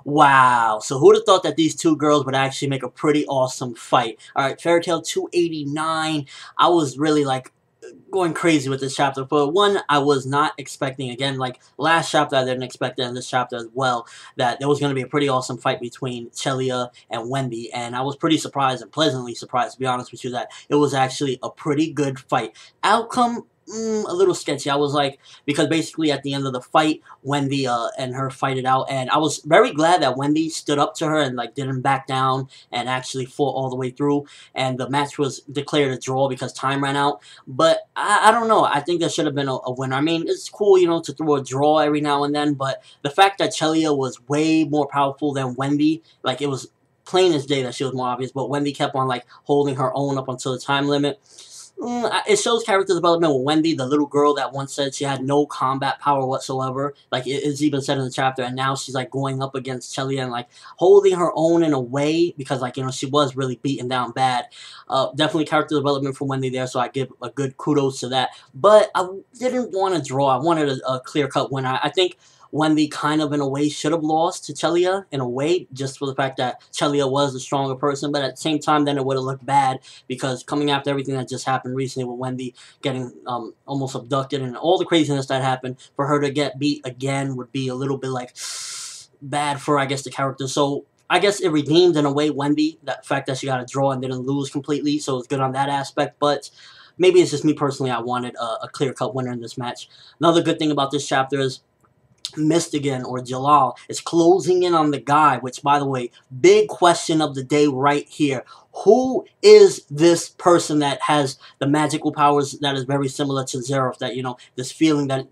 Wow. So who'd have thought that these two girls would actually make a pretty awesome fight? Alright, Fairy Tail 289. I was really like going crazy with this chapter. For one, I was not expecting, again, like last chapter I didn't expect it, and this chapter as well, that there was going to be a pretty awesome fight between Chelia and Wendy, and I was pretty surprised and pleasantly surprised, to be honest with you, that it was actually a pretty good fight. Outcome, a little sketchy. I was like, because basically at the end of the fight, Wendy and her fight it out, and I was very glad that Wendy stood up to her and like didn't back down and actually fought all the way through, and the match was declared a draw because time ran out. But I don't know, I think there should have been a winner. I mean, it's cool, you know, to throw a draw every now and then, but the fact that Chelia was way more powerful than Wendy, like it was plain as day that she was more obvious, but Wendy kept on like holding her own up until the time limit. It shows character development with Wendy, the little girl that once said she had no combat power whatsoever. Like, it's even said in the chapter, and now she's, like, going up against Chelia and, like, holding her own in a way, because, like, you know, she was really beaten down bad. Definitely character development for Wendy there, so I give a good kudos to that. But I didn't want to draw. I wanted a clear-cut winner. I think Wendy kind of in a way should have lost to Chelia in a way, just for the fact that Chelia was the stronger person, but at the same time then it would have looked bad, because coming after everything that just happened recently with Wendy getting almost abducted and all the craziness that happened, for her to get beat again would be a little bit like bad for, I guess, the character. So I guess it redeemed in a way Wendy, that fact that she got a draw and didn't lose completely, so it's good on that aspect. But maybe it's just me personally, I wanted a clear-cut winner in this match. Another good thing about this chapter is Mystigan, or Jellal, is closing in on the guy, which, by the way, big question of the day right here. Who is this person that has the magical powers that is very similar to Zeref, that, you know, this feeling that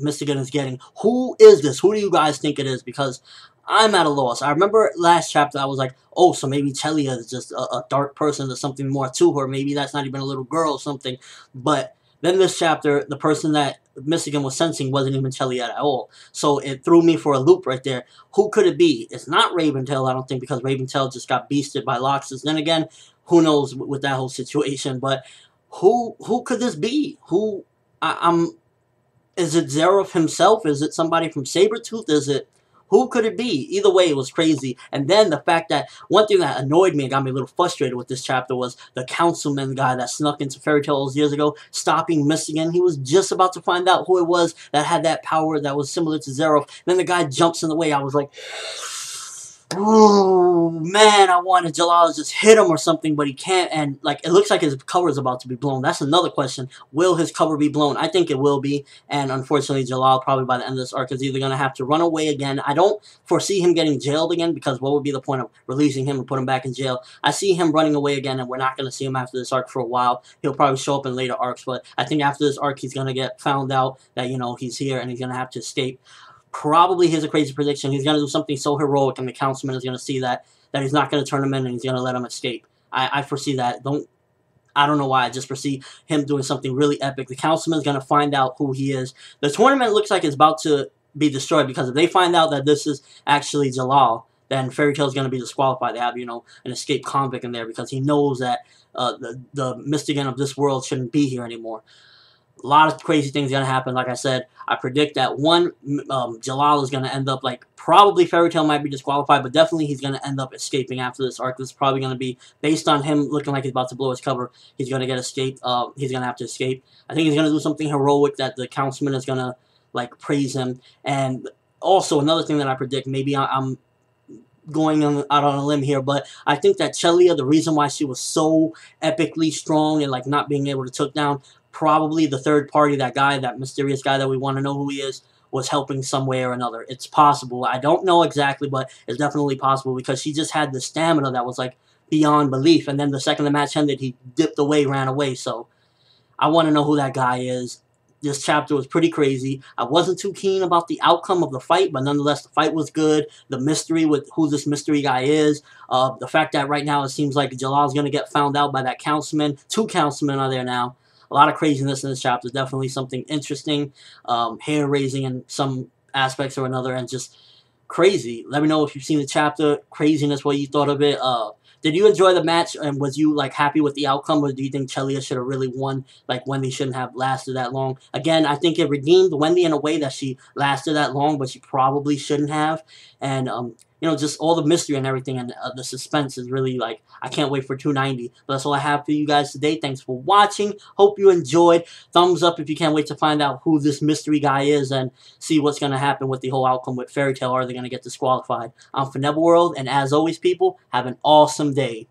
Mystigan is getting? Who is this? Who do you guys think it is? Because I'm at a loss. I remember last chapter I was like, oh, so maybe Chelia is just a dark person. There's something more to her. Maybe that's not even a little girl or something. But then this chapter, the person that Mystigan was sensing wasn't even Chelia at all. So it threw me for a loop right there. Who could it be? It's not Raventail, I don't think, because Raventail just got beasted by Loxus. Then again, who knows with that whole situation. But who could this be? Is it Zeref himself? Is it somebody from Sabretooth? Is it... Who could it be? Either way, it was crazy. And then the fact that one thing that annoyed me and got me a little frustrated with this chapter was the councilman guy that snuck into Fairy Tales years ago, stopping Mystigan. He was just about to find out who it was that had that power that was similar to Zeref. Then the guy jumps in the way. I was like, oh man, I wanted Jellal to just hit him or something, but he can't, and like it looks like his cover is about to be blown. That's another question. Will his cover be blown? I think it will be, and unfortunately Jellal probably by the end of this arc is either going to have to run away again. I don't foresee him getting jailed again, because what would be the point of releasing him and put him back in jail? I see him running away again, and we're not going to see him after this arc for a while. He'll probably show up in later arcs, but I think after this arc he's going to get found out that, you know, he's here and he's going to have to escape. Probably, here's a crazy prediction, he's going to do something so heroic and the councilman is going to see that he's not going to turn him in and he's going to let him escape. I foresee that. I don't know why, I just foresee him doing something really epic. The councilman is going to find out who he is. The tournament looks like it's about to be destroyed, because if they find out that this is actually Jellal, then Fairy Tail is going to be disqualified. They have, you know, an escaped convict in there, because he knows that the Mystigan of this world shouldn't be here anymore. A lot of crazy things going to happen. Like I said, I predict that one, Jellal is going to end up, like, probably Fairy Tail might be disqualified, but definitely he's going to end up escaping after this arc. This is probably going to be, based on him looking like he's about to blow his cover, he's going to get escaped. He's going to have to escape. I think he's going to do something heroic that the councilman is going to, like, praise him. And also, another thing that I predict, maybe I'm going out on a limb here, but I think that Chelia, the reason why she was so epically strong and, like, not being able to take down probably the third party, that guy, that mysterious guy that we want to know who he is, was helping some way or another. It's possible. I don't know exactly, but it's definitely possible, because she just had the stamina that was, like, beyond belief. And then the second the match ended, he dipped away, ran away. So I want to know who that guy is. This chapter was pretty crazy. I wasn't too keen about the outcome of the fight, but nonetheless, the fight was good. The mystery with who this mystery guy is. The fact that right now it seems like Jellal's going to get found out by that councilman. 2 councilmen are there now. A lot of craziness in this chapter. Definitely something interesting, hair-raising in some aspects or another, and just crazy. Let me know if you've seen the chapter, craziness, what you thought of it. Did you enjoy the match, and was you, like, happy with the outcome, or do you think Chelia should have really won? Like, Wendy shouldn't have lasted that long. Again, I think it redeemed Wendy in a way that she lasted that long, but she probably shouldn't have. And you know, just all the mystery and everything, and the suspense is really like, I can't wait for 290. But that's all I have for you guys today. Thanks for watching. Hope you enjoyed. Thumbs up if you can't wait to find out who this mystery guy is and see what's going to happen with the whole outcome with Fairy Tail. Are they going to get disqualified? I'm ForneverWorld, and as always, people, have an awesome day.